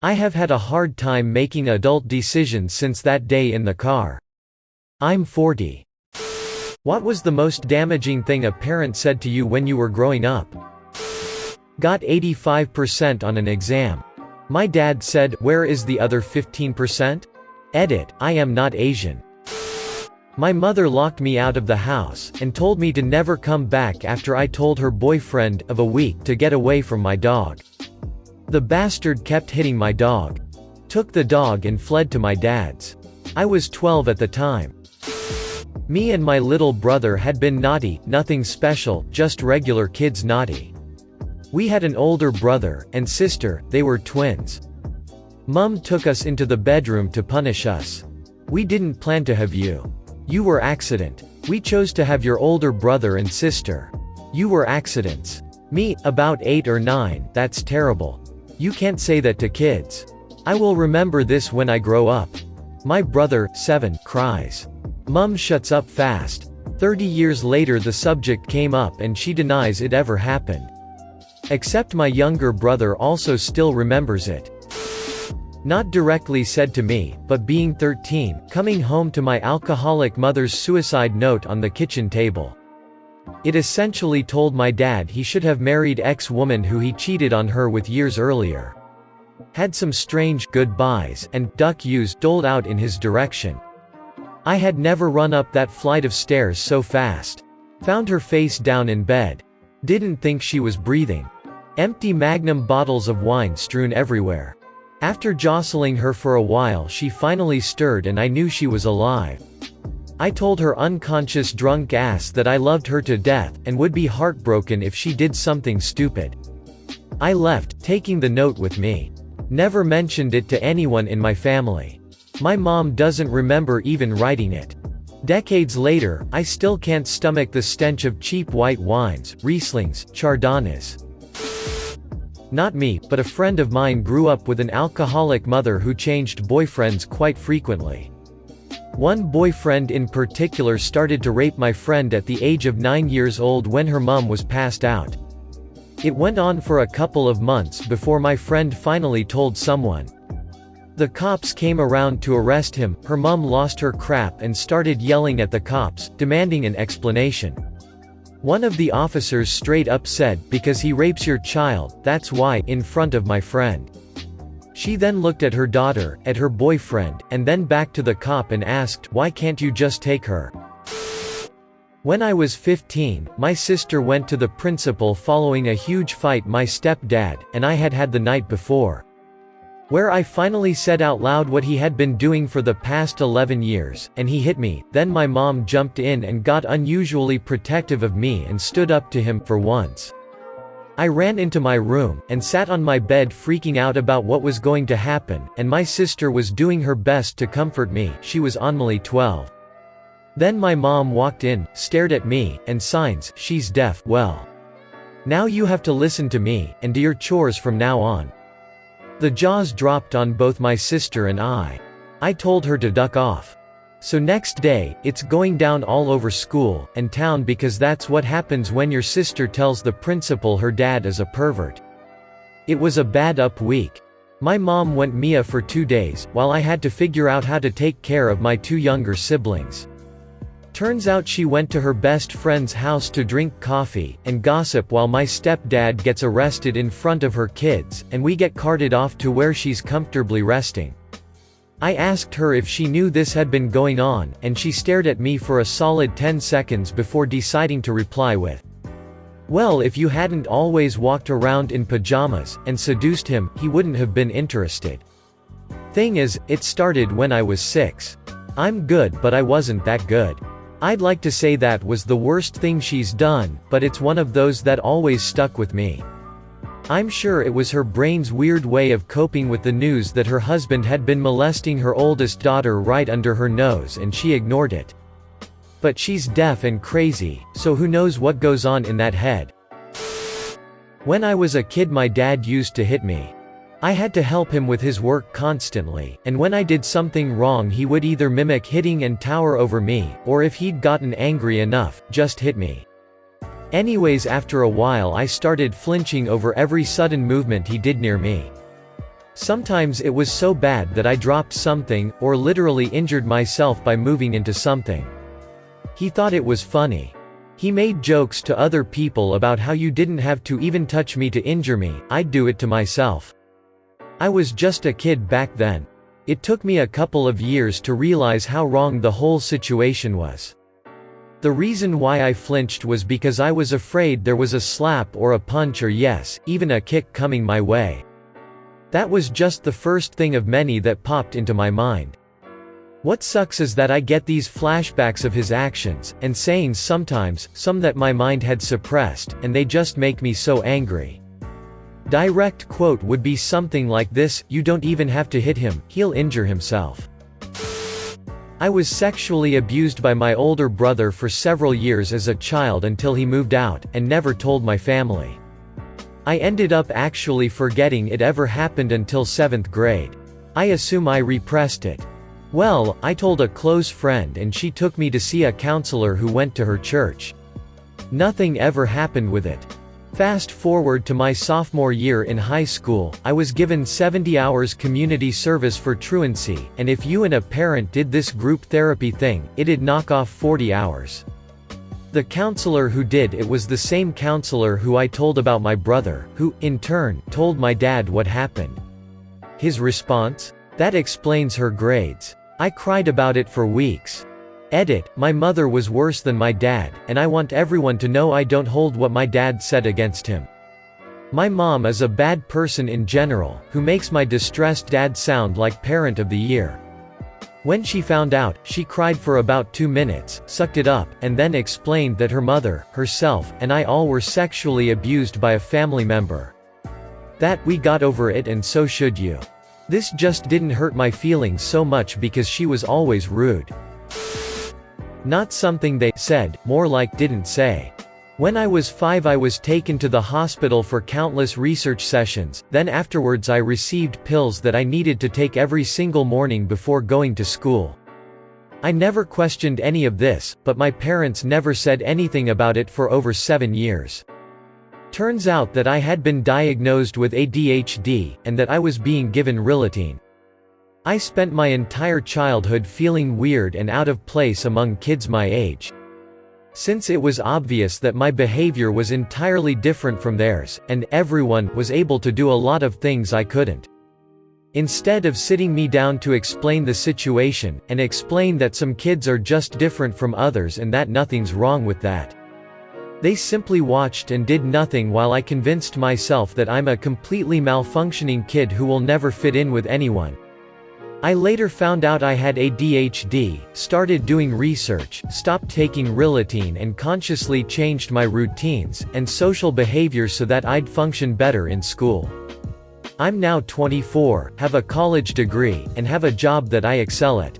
I have had a hard time making adult decisions since that day in the car. I'm 40. What was the most damaging thing a parent said to you when you were growing up? Got 85% on an exam. My dad said, "Where is the other 15%? Edit, I am not Asian." My mother locked me out of the house, and told me to never come back after I told her boyfriend of a week to get away from my dog. The bastard kept hitting my dog. Took the dog and fled to my dad's. I was 12 at the time. Me and my little brother had been naughty, nothing special, just regular kids naughty. We had an older brother and sister, they were twins. Mum took us into the bedroom to punish us. "We didn't plan to have you. You were accident. We chose to have your older brother and sister. You were accidents." Me, about 8 or 9, "That's terrible. You can't say that to kids. I will remember this when I grow up." My brother, 7, cries. Mum shuts up fast. 30 years later the subject came up and she denies it ever happened. Except my younger brother also still remembers it. Not directly said to me, but being 13, coming home to my alcoholic mother's suicide note on the kitchen table. It essentially told my dad he should have married ex-woman who he cheated on her with years earlier. Had some strange goodbyes and duck yous doled out in his direction. I had never run up that flight of stairs so fast. Found her face down in bed. Didn't think she was breathing. Empty Magnum bottles of wine strewn everywhere. After jostling her for a while she finally stirred and I knew she was alive. I told her unconscious drunk ass that I loved her to death, and would be heartbroken if she did something stupid. I left, taking the note with me. Never mentioned it to anyone in my family. My mom doesn't remember even writing it. Decades later, I still can't stomach the stench of cheap white wines, Rieslings, Chardonnays. Not me, but a friend of mine grew up with an alcoholic mother who changed boyfriends quite frequently. One boyfriend in particular started to rape my friend at the age of 9 years old when her mom was passed out. It went on for a couple of months before my friend finally told someone. The cops came around to arrest him. Her mom lost her crap and started yelling at the cops, demanding an explanation. One of the officers straight up said, "Because he rapes your child, that's why," in front of my friend. She then looked at her daughter, at her boyfriend, and then back to the cop and asked, "Why can't you just take her?" When I was 15, my sister went to the principal following a huge fight my stepdad and I had had the night before. Where I finally said out loud what he had been doing for the past 11 years, and he hit me. Then my mom jumped in and got unusually protective of me and stood up to him, for once. I ran into my room, and sat on my bed freaking out about what was going to happen, and my sister was doing her best to comfort me. She was only 12. Then my mom walked in, stared at me, and signs, "She's deaf, well. Now you have to listen to me, and do your chores from now on." The jaws dropped on both my sister and I. I told her to duck off. So next day, it's going down all over school and town because that's what happens when your sister tells the principal her dad is a pervert. It was a bad up week. My mom went Mia for 2 days, while I had to figure out how to take care of my 2 younger siblings. Turns out she went to her best friend's house to drink coffee and gossip while my stepdad gets arrested in front of her kids, and we get carted off to where she's comfortably resting. I asked her if she knew this had been going on, and she stared at me for a solid 10 seconds before deciding to reply with, "Well, if you hadn't always walked around in pajamas and seduced him, he wouldn't have been interested." Thing is, it started when I was 6. I'm good, but I wasn't that good. I'd like to say that was the worst thing she's done, but it's one of those that always stuck with me. I'm sure it was her brain's weird way of coping with the news that her husband had been molesting her oldest daughter right under her nose, and she ignored it. But she's deaf and crazy, so who knows what goes on in that head. When I was a kid my dad used to hit me. I had to help him with his work constantly, and when I did something wrong he would either mimic hitting and tower over me, or if he'd gotten angry enough, just hit me. Anyways, after a while I started flinching over every sudden movement he did near me. Sometimes it was so bad that I dropped something, or literally injured myself by moving into something. He thought it was funny. He made jokes to other people about how you didn't have to even touch me to injure me, I'd do it to myself. I was just a kid back then. It took me a couple of years to realize how wrong the whole situation was. The reason why I flinched was because I was afraid there was a slap or a punch or yes, even a kick coming my way. That was just the first thing of many that popped into my mind. What sucks is that I get these flashbacks of his actions, and sayings sometimes, some that my mind had suppressed, and they just make me so angry. Direct quote would be something like this: "You don't even have to hit him, he'll injure himself." I was sexually abused by my older brother for several years as a child until he moved out, and never told my family. I ended up actually forgetting it ever happened until 7th grade. I assume I repressed it. Well, I told a close friend and she took me to see a counselor who went to her church. Nothing ever happened with it. Fast forward to my sophomore year in high school, I was given 70 hours community service for truancy, and if you and a parent did this group therapy thing, it'd knock off 40 hours. The counselor who did it was the same counselor who I told about my brother, who, in turn, told my dad what happened. His response? That explains her grades. I cried about it for weeks. Edit, my mother was worse than my dad, and I want everyone to know I don't hold what my dad said against him. My mom is a bad person in general, who makes my distressed dad sound like parent of the year. When she found out, she cried for about 2 minutes, sucked it up, and then explained that her mother, herself, and I all were sexually abused by a family member. That we got over it and so should you. This just didn't hurt my feelings so much because she was always rude. Not something they said, more like didn't say. When I was 5 I was taken to the hospital for countless research sessions, then afterwards I received pills that I needed to take every single morning before going to school. I never questioned any of this, but my parents never said anything about it for over 7 years. Turns out that I had been diagnosed with ADHD, and that I was being given Ritalin. I spent my entire childhood feeling weird and out of place among kids my age. Since it was obvious that my behavior was entirely different from theirs, and everyone was able to do a lot of things I couldn't. Instead of sitting me down to explain the situation, and explain that some kids are just different from others and that nothing's wrong with that, they simply watched and did nothing while I convinced myself that I'm a completely malfunctioning kid who will never fit in with anyone. I later found out I had ADHD, started doing research, stopped taking Ritalin and consciously changed my routines and social behavior so that I'd function better in school. I'm now 24, have a college degree, and have a job that I excel at.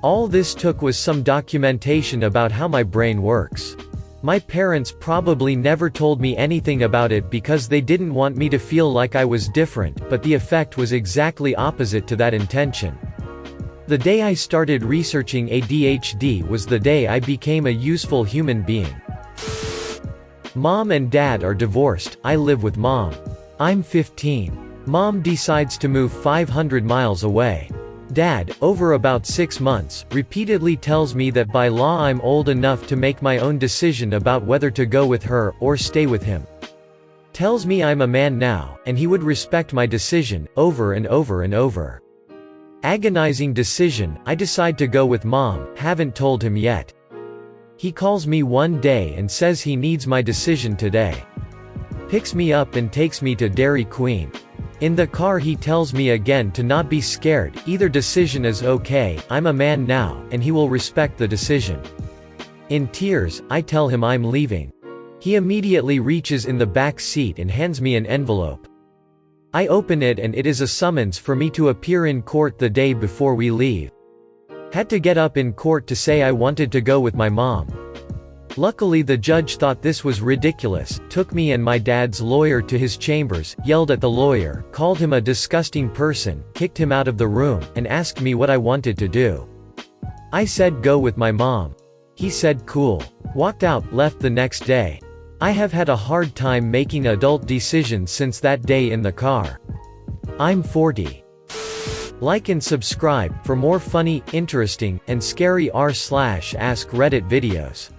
All this took was some documentation about how my brain works. My parents probably never told me anything about it because they didn't want me to feel like I was different, but the effect was exactly opposite to that intention. The day I started researching ADHD was the day I became a useful human being. Mom and dad are divorced, I live with mom. I'm 15. Mom decides to move 500 miles away. Dad, over about 6 months, repeatedly tells me that by law I'm old enough to make my own decision about whether to go with her, or stay with him. Tells me I'm a man now, and he would respect my decision, over and over and over. Agonizing decision, I decide to go with mom, haven't told him yet. He calls me one day and says he needs my decision today. Picks me up and takes me to Dairy Queen. In the car he tells me again to not be scared, either decision is okay, I'm a man now, and he will respect the decision. In tears, I tell him I'm leaving. He immediately reaches in the back seat and hands me an envelope. I open it and it is a summons for me to appear in court the day before we leave. Had to get up in court to say I wanted to go with my mom. Luckily the judge thought this was ridiculous, took me and my dad's lawyer to his chambers, yelled at the lawyer, called him a disgusting person, kicked him out of the room, and asked me what I wanted to do. I said go with my mom. He said cool. Walked out, left the next day. I have had a hard time making adult decisions since that day in the car. I'm 40. Like and subscribe for more funny, interesting, and scary r/ask Reddit videos.